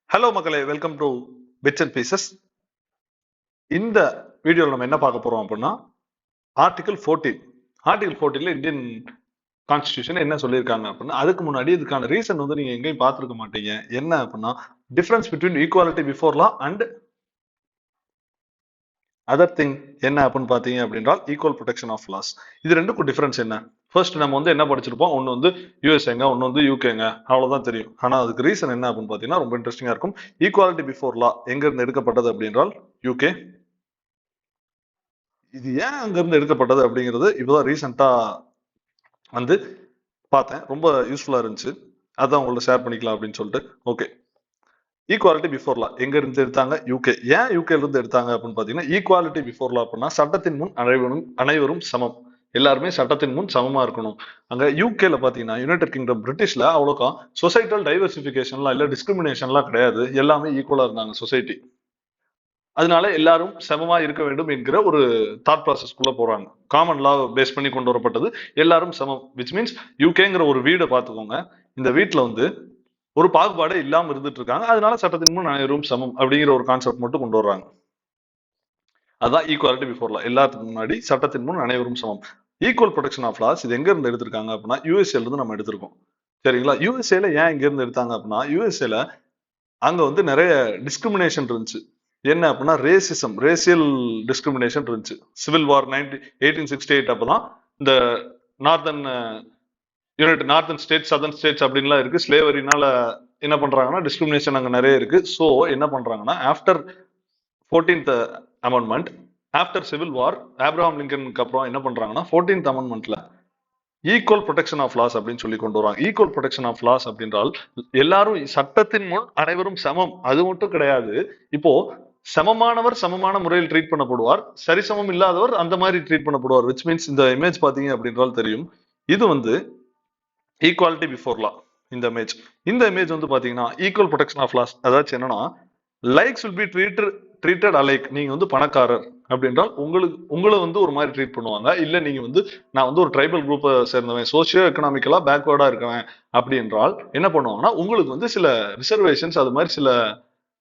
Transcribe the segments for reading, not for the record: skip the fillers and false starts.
Hello மக்களே, welcome to bits and pieces. இந்த வீடியோவில் நம்ம என்ன பார்க்க போறோம் அப்படின்னா ஆர்டிகல் 14. ஆர்டிகல் 14ல இந்தியன் கான்ஸ்டிடியூஷன் என்ன சொல்லியிருக்காங்க அப்படின்னா, அதுக்கு முன்னாடி இதுக்கான ரீசன் வந்து நீங்க எங்கேயும் பார்த்துருக்க மாட்டீங்க. என்ன அப்படின்னா, difference between equality before law and other thing என்ன அப்படின்னு பார்த்தீங்க அப்படின்றால் ஈக்குவல் ப்ரொடெக்ஷன் ஆஃப் லாஸ். இது ரெண்டுக்கும் டிஃபரன்ஸ் என்ன? ஃபர்ஸ்ட் நம்ம வந்து என்ன படிச்சிருப்போம், ஒன்று வந்து யூஎஸ்ஏங்க, ஒன்று வந்து யூகேங்க, அவ்வளோதான் தெரியும். ஆனால் அதுக்கு ரீசன் என்ன அப்படின்னு பார்த்தீங்கன்னா ரொம்ப இன்ட்ரெஸ்டிங்காக இருக்கும். ஈக்குவாலிட்டி பிஃபோர் லா எங்கிருந்து எடுக்கப்பட்டது அப்படின்றால் யூகே. இது ஏன் அங்கிருந்து எடுக்கப்பட்டது அப்படிங்கிறது இப்போதான் ரீசெண்டாக வந்து பார்த்தேன். ரொம்ப யூஸ்ஃபுல்லாக இருந்துச்சு. அதான் உங்கள்ட்ட ஷேர் பண்ணிக்கலாம் அப்படின்னு சொல்லிட்டு. ஓகே, ஈக்குவாலிட்டி பிஃபோர் லா எங்க இருந்து எடுத்தாங்க? யூகே. ஏன் யூகேல இருந்து எடுத்தாங்க அப்படின்னு பாத்தீங்கன்னா, ஈக்குவாலிட்டி பிஃபோர் லா அப்படின்னா சட்டத்தின் முன் அனைவரும் சமம், எல்லாருமே சட்டத்தின் முன் சமமா இருக்கணும். அங்க யூகேல பாத்தீங்கன்னா, யுனைடெட் கிங்டம் பிரிட்டிஷ்ல அவ்வளோக்கா சொசைட்டல் டைவர்சிபிகேஷன்லாம் இல்ல, டிஸ்கிரிமினேஷன்லாம் கிடையாது. எல்லாமே ஈக்குவலா இருந்தாங்க சொசைட்டி. அதனால எல்லாரும் சமமா இருக்க வேண்டும் என்கிற ஒரு தாட் ப்ராசஸ்க்குள்ள போறாங்க. காமன் லா பேஸ் பண்ணி கொண்டு வரப்பட்டது. எல்லாரும் சமம், விச் மீன்ஸ் யூகேங்கிற ஒரு வீடை பார்த்துக்கோங்க. இந்த வீட்டுல வந்து ஒரு பாகுபாடே இல்லாம இருந்துட்டு இருக்காங்க. அதனால சட்டத்தின் முன் அனைவரும் சமம் அப்படிங்கிற ஒரு கான்செப்ட் மட்டும் கொண்டு வர்றாங்க. அதான் ஈக்குவாலிட்டி பிஃபோர் லா, எல்லாத்துக்கும் முன்னாடி சட்டத்தின் முன் அனைவரும் சமம். ஈக்குவல் ப்ரொடெக்ஷன் ஆஃப் லாஸ் இது எங்க இருந்து எடுத்திருக்காங்க அப்படின்னா யூஎஸ்ஏல இருந்து நம்ம எடுத்திருக்கோம். சரிங்களா? யூஎஸ்ஏல ஏன் இங்க இருந்து எடுத்தாங்க அப்படின்னா, யூஎஸ்ஏல அங்க வந்து நிறைய டிஸ்கிரிமினேஷன் இருந்துச்சு. என்ன அப்படின்னா ரேசியல் டிஸ்கிரிமினேஷன் இருந்துச்சு. சிவில் வார் 1868 அப்பதான் இந்த northern northern states, southern states அப்படின்லாம் இருக்கு. ஸ்லேவரினால என்ன பண்றாங்கன்னா டிஸ்கிரிமினேஷன் அங்க நிறைய இருக்கு. ஸோ என்ன பண்றாங்கன்னா, after 14th amendment, after civil war, Abraham லிங்கனுக்கு அப்புறம் என்ன பண்றாங்கன்னா 14th அமெண்ட்மெண்ட்ல ஈக்குவல் ப்ரொடெக்ஷன் ஆஃப் லாஸ் அப்படின்னு சொல்லி கொண்டு வராங்க. ஈக்குவல் ப்ரொடெக்ஷன் ஆஃப் லாஸ் அப்படின்றால் எல்லாரும் சட்டத்தின் முன் அனைவரும் சமம். அது மட்டும் கிடையாது. இப்போ சமமானவர் சமமான முறையில் ட்ரீட் பண்ணப்படுவார், சரிசமம் இல்லாதவர் அந்த மாதிரி ட்ரீட் பண்ணப்படுவார். விச் மீன்ஸ் இந்த இமேஜ் பாத்தீங்க அப்படின்றால் தெரியும். இது வந்து ஈக்குவாலிட்டி பிஃபோர் லா. இந்த இமேஜ் வந்து பாத்தீங்கன்னா ஈக்குவல் ப்ரொடெக்ஷன் ஆஃப் லாஸ். அதாச்சும் என்னன்னா, likes will be treated alike. நீங்க வந்து பணக்காரர் அப்படின்றால் உங்களை வந்து ஒரு மாதிரி ட்ரீட் பண்ணுவாங்க. இல்ல நீங்க வந்து நான் வந்து ஒரு ட்ரைபல் குரூப்பை சேர்ந்தவன், சோசியோ எக்கனாமிக்கலா பேக்வர்டா இருக்கவன் அப்படி என்றால் என்ன பண்ணுவாங்கன்னா, உங்களுக்கு வந்து சில ரிசர்வேஷன்ஸ், அது மாதிரி சில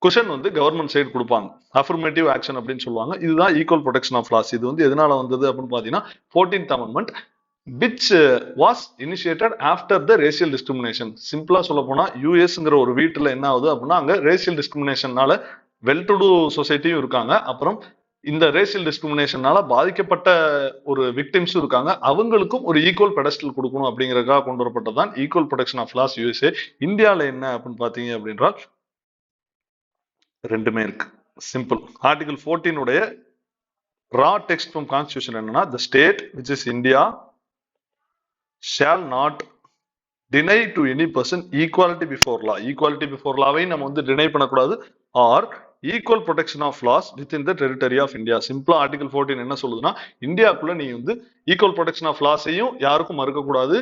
குஷன் வந்து கவர்மெண்ட் சைடு கொடுப்பாங்க. அஃபர்மேட்டிவ் ஆக்ஷன் அப்படின்னு சொல்லுவாங்க. இதுதான் ஈக்குவல் ப்ரொடெக்ஷன் ஆஃப் லாஸ். இது வந்து எதனால வந்தது அப்படின்னு பாத்தீங்கன்னா 14th amendment, which was initiated after the racial discrimination. சிம்பிளா சொல்ல போனா யூஎஸ்ங்கிற ஒரு வீட்டுல என்ன ஆகுது அப்படின்னா, அங்க ரேசியல் டிஸ்கிரிமினேஷனால வெல் டு டூ சொசைட்டியும் இருக்காங்க. அப்புறம் இந்த ரேசியல் டிஸ்கிரிமினேஷனால பாதிக்கப்பட்ட ஒரு விக்டிம்ஸும் இருக்காங்க. அவங்களுக்கும் ஒரு ஈக்குவல் பெடஸ்டல் கொடுக்கணும் அப்படிங்கறதுக்காக கொண்டு வரப்பட்டதான் equal protection of laws USA. இந்தியால என்ன அப்படின்னு பாத்தீங்க அப்படின்றால் ரெண்டுமே இருக்கு. சிம்பிள். ஆர்டிகல் 14 உடைய ரா டெக்ஸ்ட் ஃப்ரம் கான்ஸ்டிடியூஷன் என்னன்னா, the state which is India shall not deny to any person equality before law. equality before lawவை நம்ம வந்து டினை பண்ணக்கூடாது. Or equal protection of laws within the territory of India. சிம்பிளா article 14 என்ன சொல்லுதுன்னா, இந்தியாக்குள்ள நீ வந்து ஈக்குவல் ப்ரொடெக்ஷன் ஆஃப் லாஸையும் யாருக்கும் மறுக்கக்கூடாது,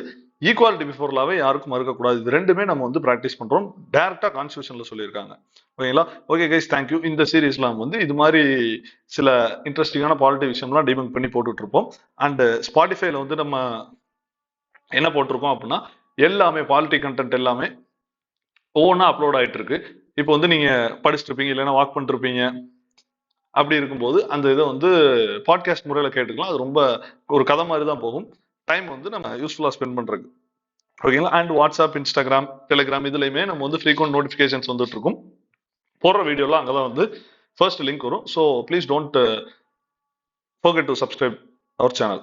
ஈக்குவாலிட்டி பிஃபோர் லாவை யாருக்கும் மறுக்கக்கூடாது. இது ரெண்டுமே நம்ம வந்து பிராக்டிஸ் பண்றோம். டைரக்டா கான்ஸ்டிடியூஷன்ல சொல்லியிருக்காங்க. ஓகேங்களா? Okay guys, thank you. இந்த சீரீஸ்ல வந்து இது மாதிரி சில இன்ட்ரெஸ்டிங்கான பாலிட்டி விஷயம்லாம் டிபங்க் பண்ணி போட்டுட்டு இருப்போம். அண்ட் ஸ்பாட்டிஃபைல வந்து நம்ம என்ன போட்டிருக்கோம் அப்படின்னா, எல்லாமே பாலிட்டி கண்டென்ட் எல்லாமே ஒவ்வொன்றா அப்லோட் ஆயிட்டு இருக்கு. இப்போ வந்து நீங்க படிச்சுட்டு இருப்பீங்க, இல்லைன்னா வாக் பண்ணிட்டு இருப்பீங்க. அப்படி இருக்கும்போது அந்த இதை வந்து பாட்காஸ்ட் முறையில் கேட்டுக்கலாம். அது ரொம்ப ஒரு கதை மாதிரி தான் போகும். டைம் வந்து நம்ம யூஸ்ஃபுல்லாக ஸ்பெண்ட் பண்றதுக்கு. ஓகேங்களா? அண்ட் வாட்ஸ்அப், இன்ஸ்டாகிராம், டெலிகிராம் இதுலையுமே நம்ம வந்து ஃப்ரீக்வெண்ட் நோட்டிஃபிகேஷன்ஸ் வந்துட்டு இருக்கும். போடுற வீடியோலாம் அங்கதான் வந்து ஃபர்ஸ்ட் லிங்க் வரும். So please don't forget to subscribe our channel.